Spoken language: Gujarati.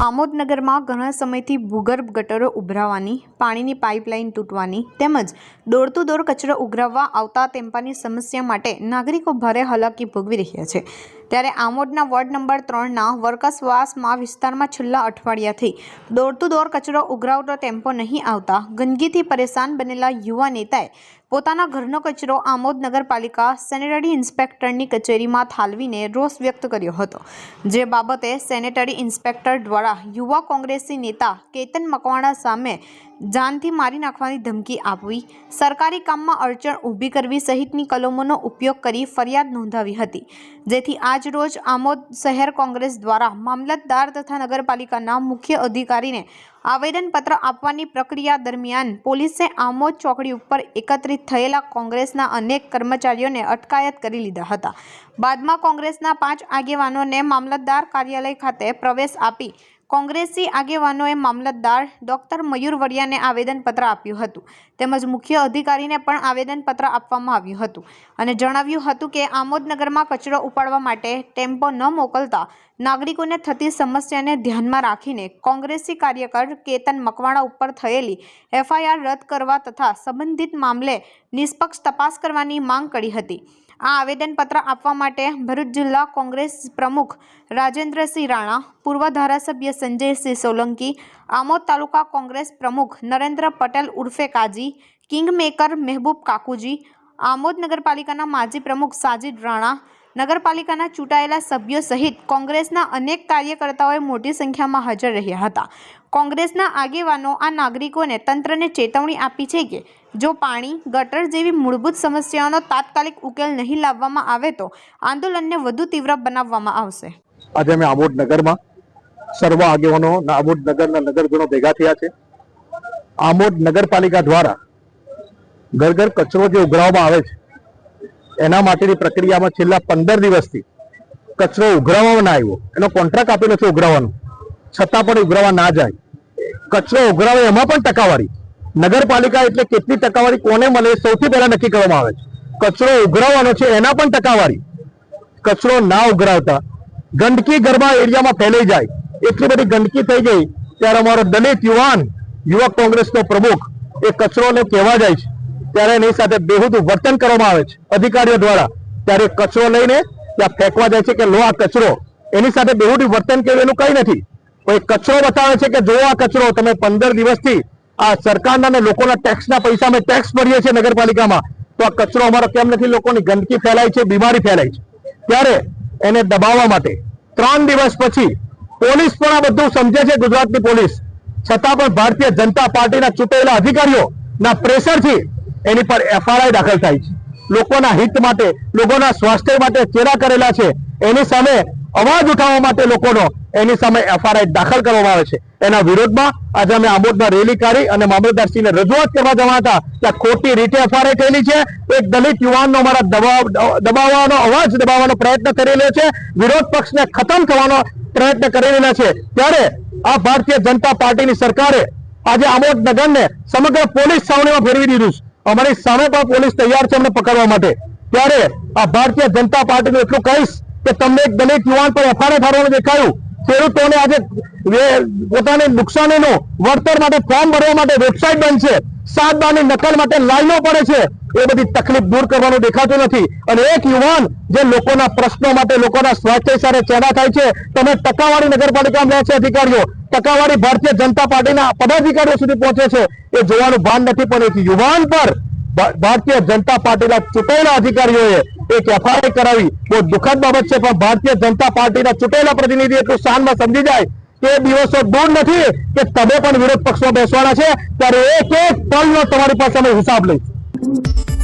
આમોદનગરમાં ઘણા સમયથી ભૂગર્ભ ગટરો ઉભરાવાની, પાણીની પાઇપલાઇન તૂટવાની તેમજ દોર ટુ દોર કચરો ઉઘરાવવા આવતા ટેમ્પાની સમસ્યા માટે નાગરિકો ભારે હાલાકી ભોગવી રહ્યા છે। ત્યારે આમોદના વોર્ડ નંબર 3ના વર્કસવાસમાં વિસ્તારમાં છેલ્લા અઠવાડિયાથી દોર ટુ દોર કચરો ઉઘરાવતો ટેમ્પો નહીં આવતા ગંદકીથી પરેશાન બનેલા યુવા નેતાએ પોતાના ઘરનો કચરો આમોદ નગરપાલિકા સેનેટરી ઇન્સ્પેક્ટરની કચેરીમાં ઠાલવીને રોષ વ્યક્ત કર્યો હતો। જે બાબતે સેનેટરી ઇન્સ્પેક્ટર દ્વારા યુવા કોંગ્રેસી નેતા કેતન મકવાણા સામે જાનથી મારી નાખવાની ધમકી આપવી, સરકારી કામમાં અડચણ ઊભી કરવી સહિતની કલમોનો ઉપયોગ કરી ફરિયાદ નોંધાવી હતી। જેથી આજ રોજ આમોદ શહેર કોંગ્રેસ દ્વારા મામલતદાર તથા નગરપાલિકાના મુખ્ય અધિકારીને આવેદનપત્ર આપવાની પ્રક્રિયા દરમિયાન પોલીસે આમોદ ચોકડી ઉપર એકત્રિત થયેલા કોંગ્રેસના અનેક કર્મચારીઓને અટકાયત કરી લીધા હતા। બાદમાં કોંગ્રેસના 5 આગેવાનોને મામલતદાર કાર્યાલય ખાતે પ્રવેશ આપી કોંગ્રેસી આગેવાનોએ મામલતદાર ડોક્ટર મયુર વડિયાને આવેદનપત્ર આપ્યું હતું તેમજ મુખ્ય અધિકારીને પણ આવેદનપત્ર આપવામાં આવ્યું હતું અને જણાવ્યું હતું કે આમોદનગરમાં કચરો ઉપાડવા માટે ટેમ્પો ન મોકલતા નાગરિકોને થતી સમસ્યાને ધ્યાનમાં રાખીને કોંગ્રેસી કાર્યકર કેતન મકવાણા ઉપર થયેલી FIR રદ કરવા તથા સંબંધિત મામલે નિષ્પક્ષ તપાસ કરવાની માંગ કરી હતી। આ આવેદનપત્ર આપવા માટે ભરૂચ જિલ્લા કોંગ્રેસ પ્રમુખ રાજેન્દ્રસિંહ રાણા, પૂર્વ ધારાસભ્ય સંજયસિંહ સોલંકી, આમોદ તાલુકા કોંગ્રેસ પ્રમુખ નરેન્દ્ર પટેલ ઉર્ફે કાજી, કિંગમેકર મહેબૂબ કાકુજી, આમોદ નગરપાલિકાના માજી પ્રમુખ સાજિદ રાણા, નગરપાલિકાના ચૂંટાયેલા સભ્યો સહિત કોંગ્રેસના અનેક કાર્યકર્તાઓએ મોટી સંખ્યામાં હાજર રહ્યા હતા। કોંગ્રેસના આગેવાનો આ નાગરિકોને તંત્રને ચેતવણી આપી છે કે જો પાણી, ગટર જેવી મૂળભૂત સમસ્યાઓનો તાત્કાલિક ઉકેલ નહીં લાવવામાં આવે તો આંદોલનને વધુ તીવ્ર બનાવવામાં આવશે। આજે અમે આમોદ નગરમાં સર્વ આગેવાનો આમોદ નગરના નગરજનો ભેગા થયા છે। આમોદ નગરપાલિકા દ્વારા ઘર ઘર કચરો જે ઉઘરાવવામાં આવે છે એના માટેની પ્રક્રિયામાં છેલ્લા 15 દિવસથી કચરો ઉઘરાવવામાં ના આવ્યો, એનો કોન્ટ્રાક્ટ આપેલો છે ઉઘરાવવાનો, છતાં પણ ઉઘરાવવા ના જાય। કચરો ઉઘરાવે એમાં પણ ટકાવારી નગરપાલિકા એટલે કેટલી ટકાવારી કોને મળે સૌથી પહેલા નક્કી કરવામાં આવે છે। કચરો ઉઘરાવવાનો છે એના પણ ટકાવારી, કચરો ના ઉઘરાવતા ગંદકી ગરબા એરિયામાં ફેલાઈ જાય, એટલી બધી ગંદકી થઈ ગઈ ત્યારે અમારો દલિત યુવક કોંગ્રેસનો પ્રમુખ એ કચરોને કહેવા જાય છે ત્યારે એની સાથે બેહુદું વર્તન કરવામાં આવે છે અધિકારીઓ દ્વારા। ત્યારે કચરો લઈને ત્યાં ફેંકવા જાય છે કે લો આ કચરો, એની સાથે બેહુદું વર્તન કર્યું એનું કઈ નથી। કોઈ કચરો બતાવે છે કે જો આ કચરો તમે 15 દિવસથી આ સરકારના ને લોકોના ટેક્સના પૈસા અમે ટેક્સ ભરીએ છીએ નગરપાલિકામાં, તો આ કચરો અમારો કેમ નથી? લોકોની ગંદકી ફેલાય છે, બીમારી ફેલાય છે, ત્યારે એને દબાવવા માટે 3 દિવસ પછી પોલીસ પણ આ બધું સમજે છે, ગુજરાતની પોલીસ, છતાં પણ ભારતીય જનતા પાર્ટીના ચૂંટાયેલા અધિકારીઓના પ્રેશરથી એની પર FIR દાખલ થાય છે। લોકોના હિત માટે, લોકોના સ્વાસ્થ્ય માટે ચેડા કરેલા છે, એની સામે અવાજ ઉઠાવવા માટે લોકોનો એની સામે FIR દાખલ કરવામાં આવે છે। એના વિરોધમાં આજે અમે આમોદમાં રેલી કાઢી અને મામલતદારશ્રીને રજૂઆત કરવા જવા હતા ત્યાં ખોટી રીતે FIR થયેલી છે। એક દલિત યુવાનનો અમારા દબાવવાનો અવાજ દબાવવાનો પ્રયત્ન કરી રહ્યો છે, વિરોધ પક્ષને ખતમ થવાનો પ્રયત્ન કરી રહેલા છે। ત્યારે આ ભારતીય જનતા પાર્ટીની સરકારે આજે આમોદ નગરને સમગ્ર પોલીસ છાવણીમાં ફેરવી દીધું છે। અમારી સામે પણ પોલીસ તૈયાર છે અમને પકડવા માટે। ત્યારે આ ભારતીય જનતા પાર્ટીનું એટલું કહીશ કે તમને એક દલિત યુવાન પર FIR થવાનું દેખાયું, ખેડૂતોને આજે પોતાની નુકસાનીનું વળતર માટે ફોર્મ ભરવા માટે વેબસાઇટ બંધ છે, 7 બારની નકલ માટે લાઈનો પડે છે, એ બધી તકલીફ દૂર કરવાનું દેખાતું નથી। અને એક યુવાન જે લોકોના પ્રશ્નો માટે, લોકોના સ્વાસ્થ્ય સાથે ચેડા થાય છે, તમે ટકાવારી નગરપાલિકામાં રહે છે અધિકારીઓ, ટકાવારી ભારતીય જનતા પાર્ટીના પદાધિકારીઓ સુધી પહોંચે છે, એ જોવાનું ભાન નથી। પણ એક યુવાન પર ભારતીય જનતા પાર્ટીના ચૂંટાયેલા અધિકારીઓએ એક FIR કરાવી બહુ દુઃખદ બાબત છે। પણ ભારતીય જનતા પાર્ટીના ચૂંટાયેલા પ્રતિનિધિ એટલું શાનમાં સમજી જાય કે એ દિવસો દૂર નથી કે તમે પણ વિરોધ પક્ષમાં બેસવાના છે, ત્યારે એક પલનો તમારી પાસે અમે હિસાબ લઈશું।